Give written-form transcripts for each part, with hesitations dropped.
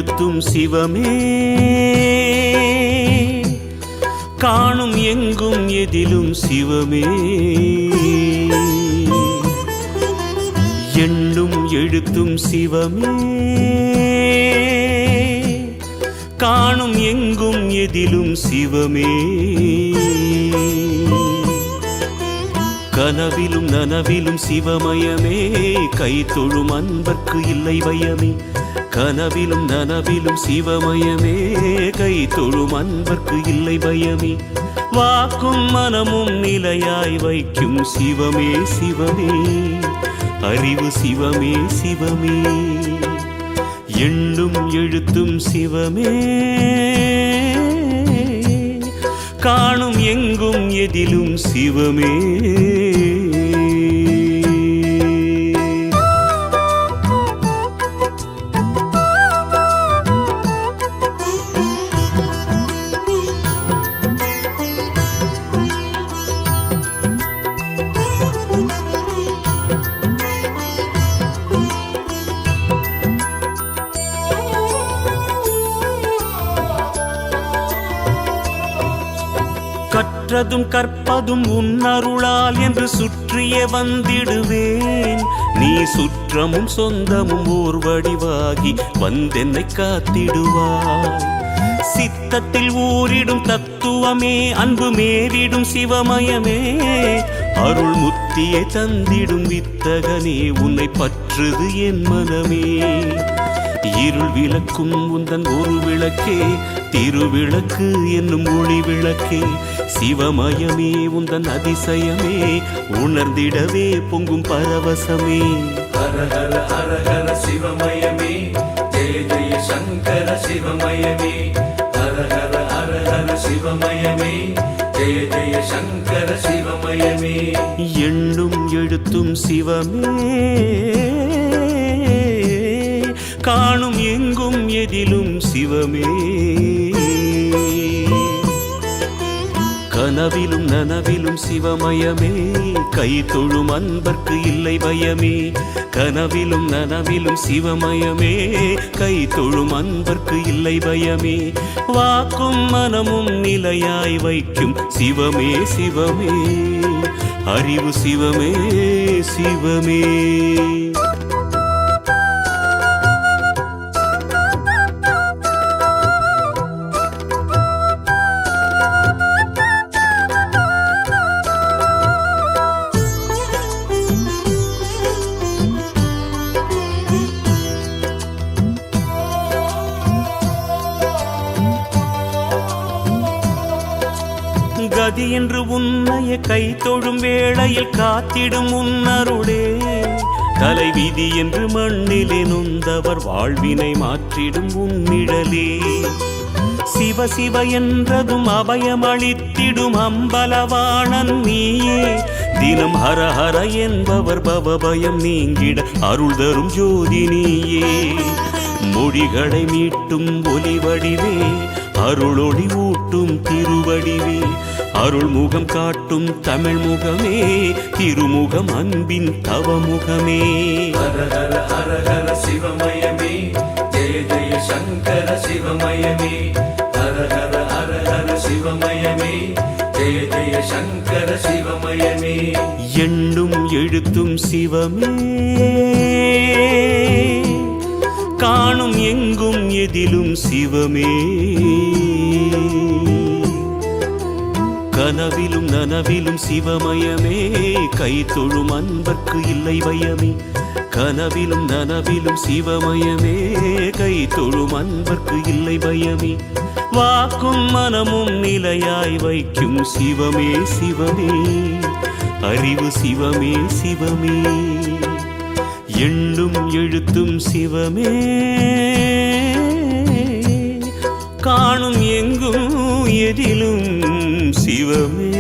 எழுத்தும் சிவமே காணும் எங்கும் எதிலும் சிவமே எண்ணும் எழுத்தும் சிவமே காணும் எங்கும் எதிலும் சிவமே கனவிலும் நனவிலும் சிவமயமே கை தொழும் அன்பர்க்கு இல்லை பயமே கனவிலும் நனவிலும் சிவமயமே கை தொழும் அன்பர்க்கு இல்லை பயமே வாக்கும் மனமும் நிலையாய் வைக்கும் சிவமே சிவமே அறிவு சிவமே சிவமே எண்ணும் எழுத்தும் சிவமே காணும் எங்கும் எதிலும் சிவமே கற்றதும் கற்பதும் உன்னருளால் என்று சுற்றிய வந்திடுவேன் நீ சுற்றமும் சொந்தமும் ஓர் வடிவாகி வந்தென்னை காத்திடுவாய் சித்தத்தில் ஊரிடும் தத்துவமே அன்பு மேவிடும் சிவமயமே அருள் முத்தியை தந்திடும் வித்தகனே உன்னை பற்றுது என் மனமே இருள் விளக்கும் உந்தன் ஒரு விளக்கே திருவிளக்கு என்னும் ஒளி விளக்கே சிவமயமே உந்தன் அதிசயமே உணர்ந்திடவே பொங்கும் பரவசமே ஹர ஹர ஹர ஹர சிவமயமே ஜெய ஜெய சங்கர சிவமயமே ஹர ஹர ஹர ஹர சிவமயமே ஜெய ஜெய சங்கர சிவமயமே எண்ணும் எழுத்தும் சிவமே காணும் எங்கும் எதிலும் சிவமே கனவிலும் நனவிலும் சிவமயமே கை தொழும் அன்பர்க்கு இல்லை பயமே கனவிலும் நனவிலும் சிவமயமே கை தொழும் அன்பர்க்கு இல்லை பயமே வாக்கும் மனமும் நிலையாய் வைக்கும் சிவமே சிவமே அறிவு சிவமே சிவமே கதி என்று உன்னைய கை தொழும் வேளையில் காத்திடும் உன்னருளே தலைவிதி என்று மண்ணிலே நொந்தவர் வாழ்வினை மாற்றிடும் உன்னிழலே சிவ சிவ என்றதும் அபயமளித்திடும் அம்பலவாணன் நீயே தினம் ஹர ஹர என்பவர் பவபயம் நீங்கிட அருள் தரும் ஜோதி நீயே மொழிகளை மீட்டும் ஒலி வடிவே அருளொளி ஊட்டும் திருவடிவே அருள் முகம் காட்டும் தமிழ் முகமே திருமுகம் அன்பின் தவமுகமே ஹர ஹர ஹர ஹர சிவமயமே ஜெய ஜெய சங்கர சிவமயமே ஹர ஹர ஹர ஹர சிவமயமே ஜெய ஜெய சங்கர சிவமயமே எண்ணும் எழுத்தும் சிவமே காணும் எங்கும் எதிலும் சிவமே கனவிலும் நனவிலும் சிவமயமே கை தொழும் அன்பர்க்கு இல்லை பயமே கனவிலும் நனவிலும் சிவமயமே கை தொழும் அன்பர்க்கு இல்லை பயமே வாக்கும் மனமும் நிலையாய் வைக்கும் சிவமே சிவமே அறிவு சிவமே சிவமே எண்ணும் எழுத்தும் சிவமே காணும் எங்கும் எதிலும் சிவமே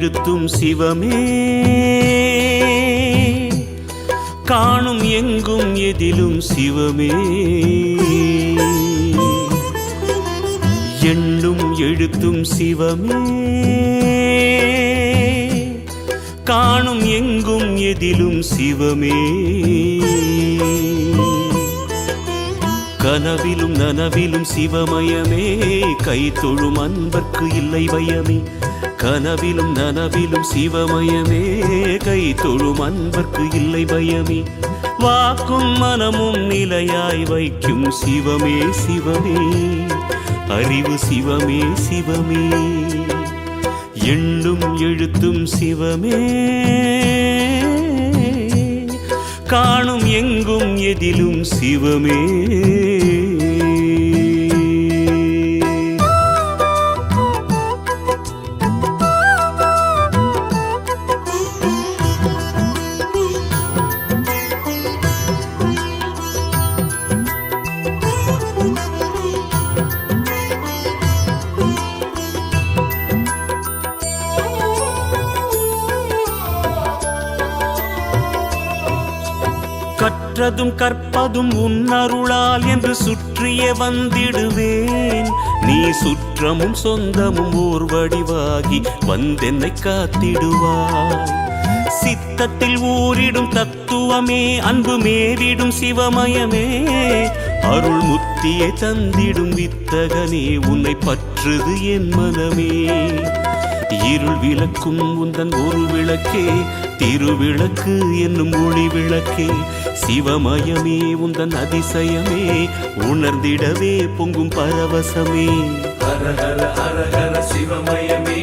எழுத்தும் சிவமே காணும் எங்கும் எதிலும் சிவமே எண்ணும் எழுத்தும் சிவமே காணும் எங்கும் எதிலும் சிவமே கனவிலும் நனவிலும் சிவமயமே கை தொழும் அன்பர்க்கு இல்லை பயமே கனவிலும் நனவிலும் சிவமயமே கை தொழும் அன்பர்க்கு இல்லை பயமே வாக்கும் மனமும் நிலையாய் வைக்கும் சிவமே சிவமே அறிவு சிவமே சிவமே எண்ணும் எழுத்தும் சிவமே காணும் எங்கும் எதிலும் சிவமே கற்றதும் கற்பதும் உன்னருளால் என்று சுற்றிய வந்திடுவேன் நீ சுற்றமும் சொந்தமும் ஓர் வடிவாகி வந்தென்னை காத்திடுவாய் சித்தத்தில் ஊரிடும் தத்துவமே அன்பு மேவிடும் சிவமயமே அருள் முத்தியை தந்திடும் வித்தகனே உன்னை பற்றுது என் மனமே இருள் விளக்கும் உந்தன் ஒரு விளக்கே திருவிளக்கு என்னும் ஒளி விளக்கே சிவமயமே உந்தன் அதிசயமே உணர்ந்திடவே பொங்கும் பரவசமே ஹர ஹர ஹர ஹர சிவமயமே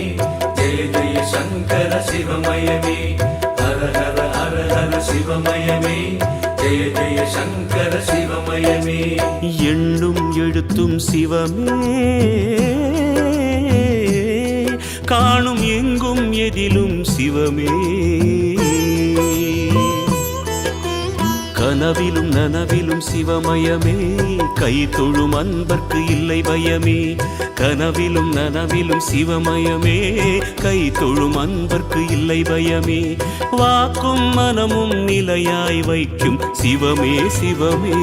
ஜெய ஜெய சங்கர சிவமயமே ஹர ஹர ஹர ஹர சிவமயமே ஜெய ஜெய சங்கர சிவமயமே எண்ணும் எழுத்தும் சிவமே காணும் எங்கும் எதிலும் சிவமே கனவிலும் நனவிலும் சிவமயமே கை தொழும் அன்பர்க்கு இல்லை பயமே கனவிலும் நனவிலும் சிவமயமே கை தொழும் அன்பர்க்கு இல்லை பயமே வாக்கும் மனமும் நிலையாய் வைக்கும் சிவமே சிவமே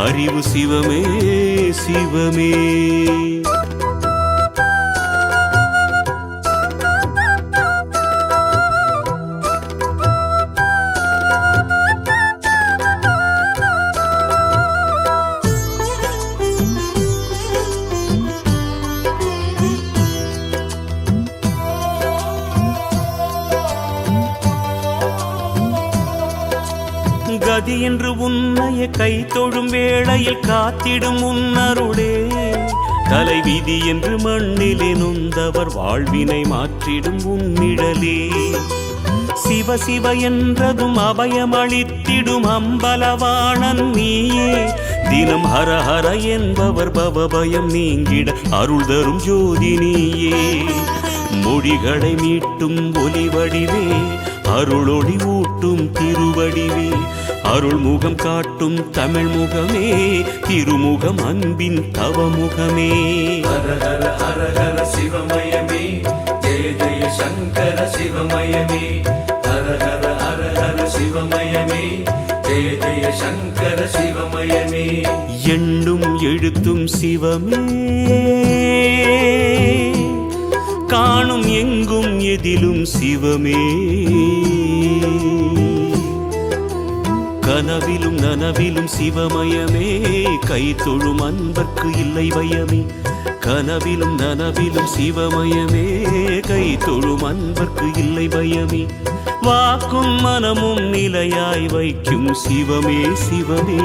அறிவு சிவமே சிவமே கதி என்று உன்னைய கை தொழும் வேளையில் காத்திடும் உன்னருளே தலைவிதி என்று மண்ணிலே நொந்தவர் வாழ்வினை மாற்றிடும் உன்னிழலே சிவ சிவ என்றதும் அபயமளித்திடும் அம்பலவாணன் நீயே தினம் ஹர ஹர என்பவர் பவபயம் நீங்கிட அருள் தரும் ஜோதி நீயே மொழிகளை மீட்டும் ஒலி வடிவே அருளொளி ஊட்டும் திருவடிவே அருள் முகம் காட்டும் தமிழ் முகமே திருமுகம் அன்பின் தவமுகமே ஹர ஹர ஹர ஹர சிவமயமே ஜெய ஜெய சங்கர சிவமயமே ஹர ஹர ஹர ஹர சிவமயமே ஜெய ஜெய சங்கர சிவமயமே எண்ணும் எழுத்தும் சிவமே காணும் எங்கும் எதிலும் சிவமே கனவிலும் நனவிலும் சிவமயமே கை தொழும் அன்பர்க்கு இல்லை பயமே கனவிலும் நனவிலும் சிவமயமே கை தொழும் அன்பர்க்கு இல்லை பயமே வாக்கும் மனமும் நிலையாய் வைக்கும் சிவமே சிவமே